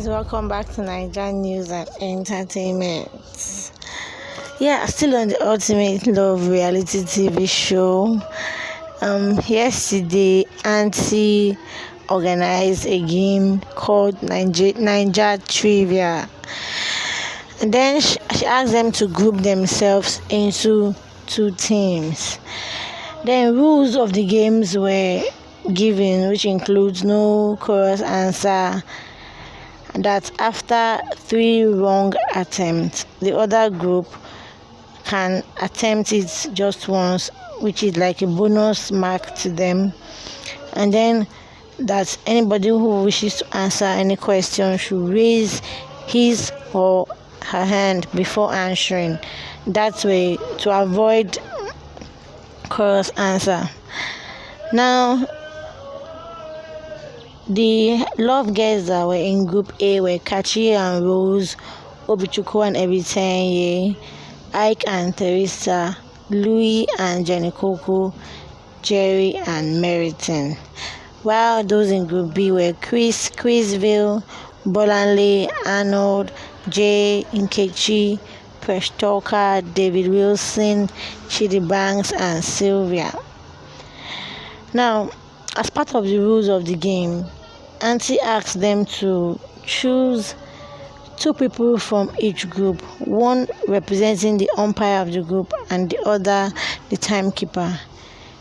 guys, welcome back to Naija News and Entertainment. Yeah, still on the Ultimate Love reality TV show. Yesterday, Auntie organized a game called Naija Trivia, and then she asked them to group themselves into two teams. Then rules of the games were given, which includes no chorus answer, that after 3 wrong attempts, the other group can attempt it just once, which is like a bonus mark to them. And then that anybody who wishes to answer any question should raise his or her hand before answering. That way, to avoid chorus answer. Now, the love girls that were in Group A were Kachi and Rose, Obichuku and Ebitenye, Ike and Teresa, Louis and Jenny Coco, Jerry and Meriton. While those in Group B were Chrisville, Bolanle, Arnold, Jay, Nkechi, Presh, David Wilson, Chidi Banks, and Sylvia. Now, as part of the rules of the game, Auntie asked them to choose 2 people from each group, one representing the umpire of the group and the other the timekeeper.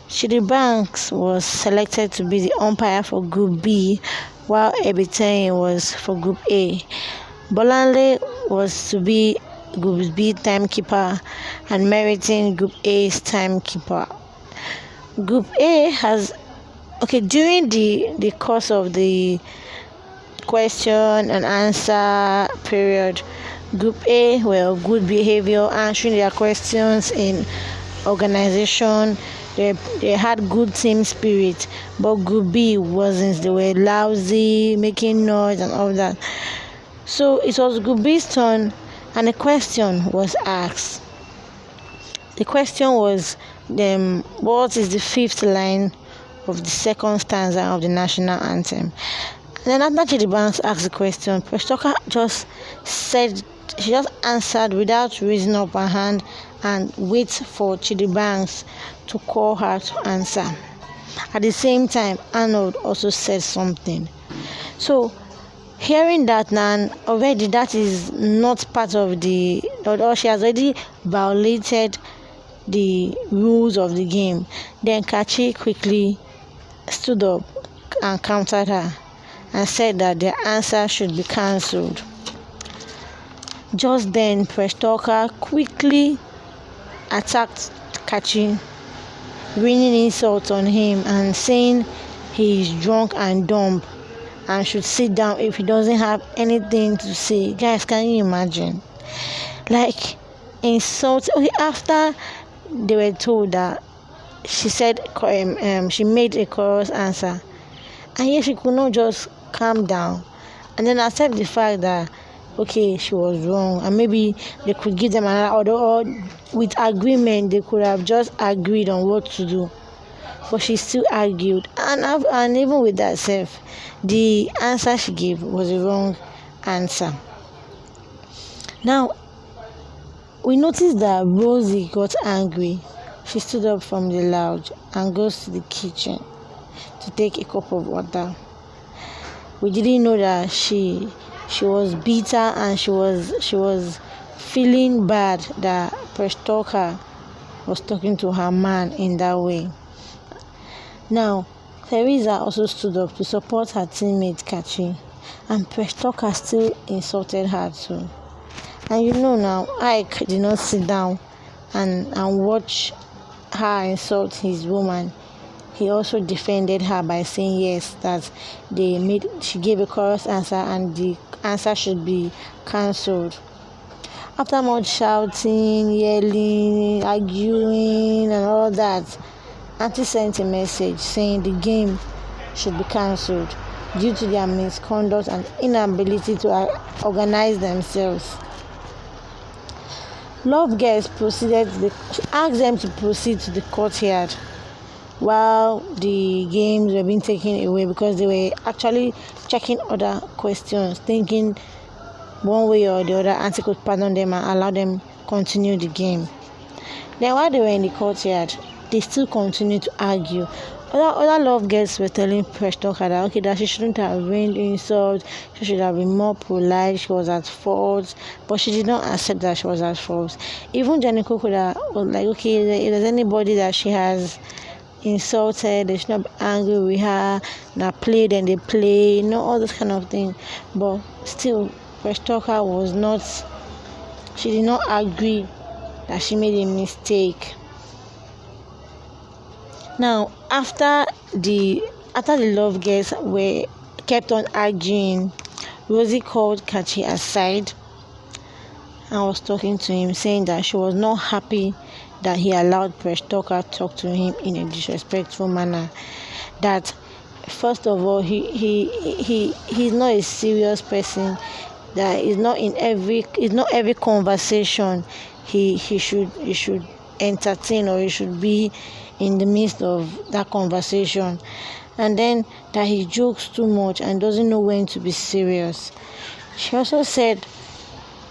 Chidi Banks was selected to be the umpire for Group B, while Ebitane was for Group A. Bolanle was to be Group B timekeeper and Meriton Group A's timekeeper. Group A has during the course of the question and answer period, Group A were good behavior, answering their questions in organization. They had good team spirit, but Group B wasn't. They were lousy, making noise and all that. So it was Group B's turn, and a question was asked. The question was, what is the 5th line of the 2nd stanza of the national anthem? And then after Chidi Banks asked the question, Presh she just answered without raising up her hand and wait for Chidi Banks to call her to answer. At the same time, Arnold also said something. So, hearing that now, already that is not part of or she has already violated the rules of the game. Then Kachi quickly stood up and countered her and said that their answer should be cancelled. Just then, Presh quickly attacked Kachi, raining insults on him and saying he is drunk and dumb and should sit down if he doesn't have anything to say. Guys, can you imagine? Like, insults. After they were told that she said she made a chorus answer, and yet she could not just calm down and then accept the fact that she was wrong, and maybe they could give them another order, or with agreement they could have just agreed on what to do. But she still argued, and even with that self, the answer she gave was a wrong answer. Now, we noticed that Rosie got angry. She stood up from the lounge and goes to the kitchen to take a cup of water. We didn't know that she was bitter, and she was feeling bad that Presh was talking to her man in that way. Now, Teresa also stood up to support her teammate Kachi, and Presh still insulted her too. And now, Ike did not sit down and watch her insult his woman. He also defended her by saying yes, that she gave a chorus answer and the answer should be cancelled. After much shouting, yelling, arguing and all that, Auntie sent a message saying the game should be cancelled due to their misconduct and inability to organize themselves. Love girls she asked them to proceed to the courtyard. while the games were being taken away, because they were actually checking other questions, thinking one way or the other auntie could pardon them and allow them continue the game. Then while they were in the courtyard, they still continued to argue. Other love girls were telling Presh Talker that okay, that she shouldn't have rained insults, she should have been more polite, she was at fault, but she did not accept that she was at fault. Even Jenny Kokoda was like, okay, if there's anybody that she has insulted, they should not be angry with her, that play then they play, all this kind of thing. But still, Presh Talker she did not agree that she made a mistake. Now, after the love girls were kept on arguing, Rosie called Kachi aside and was talking to him, saying that she was not happy that he allowed Presh Talker talk to him in a disrespectful manner. That first of all, he's not a serious person. That is not every conversation he should entertain, or he should be in the midst of that conversation. And then that he jokes too much and doesn't know when to be serious. She also said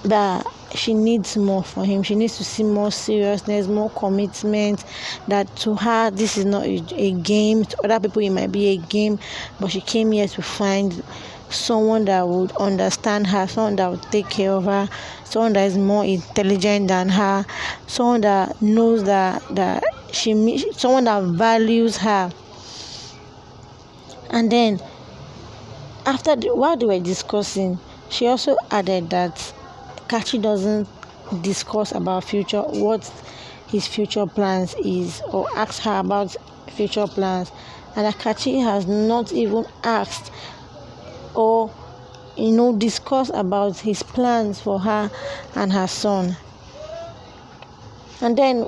that she needs more from him. She needs to see more seriousness, more commitment. That to her, this is not a game. To other people, it might be a game, but she came here to find someone that would understand her, someone that would take care of her, someone that is more intelligent than her, someone that knows that someone that values her. And then while they were discussing, she also added that Kachi doesn't discuss about what his future plans is, or ask her about future plans, and that Kachi has not even asked or discuss about his plans for her and her son. And then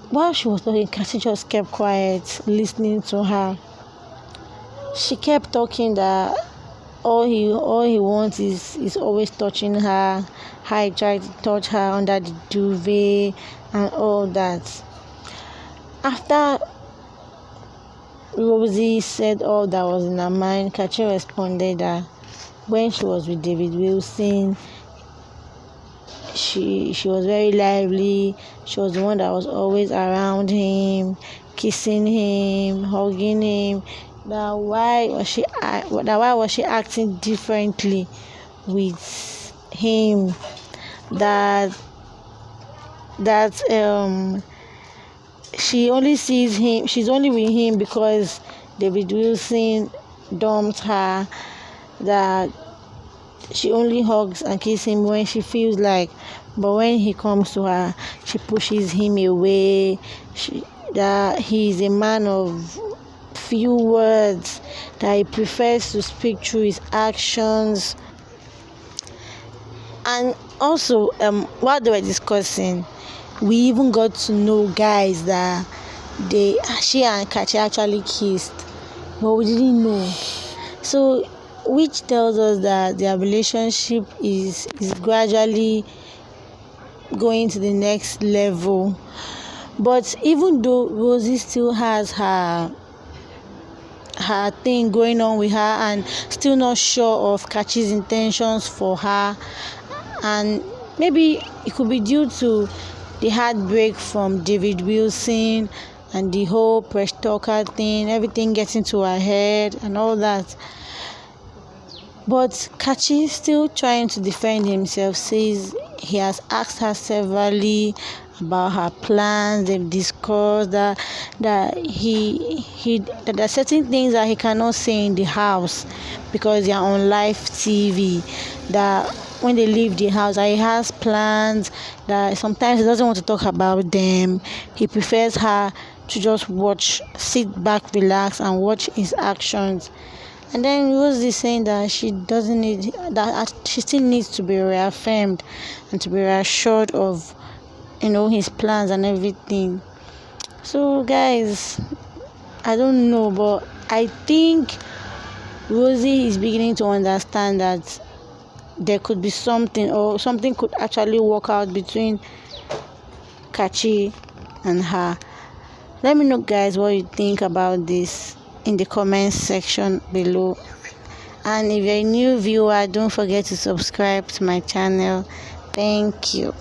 while she was talking, Kachi just kept quiet, listening to her. She kept talking that all he wants is always touching her, how he tried to touch her under the duvet and all that. After Rosie said all that was in her mind, Kachi responded that when she was with David Wilson, she was very lively. She was the one that was always around him, kissing him, hugging him. That why was she acting differently with him? That she only sees him. She's only with him because David Wilson dumped her. That she only hugs and kisses him when she feels like, but when he comes to her, she pushes him away. That he is a man of few words, that he prefers to speak through his actions. And also, while they were discussing, we even got to know, guys, that she and Kachi actually kissed, but we didn't know. So, which tells us that their relationship is gradually going to the next level. But even though Rosie still has her thing going on with her and still not sure of Kachi's intentions for her, and maybe it could be due to the heartbreak from David Wilson and the whole Presh Talker thing, everything getting to her head and all that. But Kachi, still trying to defend himself, says he has asked her severally about her plans. They've discussed that there are certain things that he cannot say in the house because they are on live TV. That when they leave the house, he has plans that sometimes he doesn't want to talk about them. He prefers her to just sit back, relax, and watch his actions. And then Rosie saying that she still needs to be reaffirmed and to be reassured of, his plans and everything. So, guys, I don't know, but I think Rosie is beginning to understand that there could be something, or something could actually work out between Kachi and her. Let me know, guys, what you think about this in the comment section below. And if you're a new viewer, don't forget to subscribe to my channel. Thank you.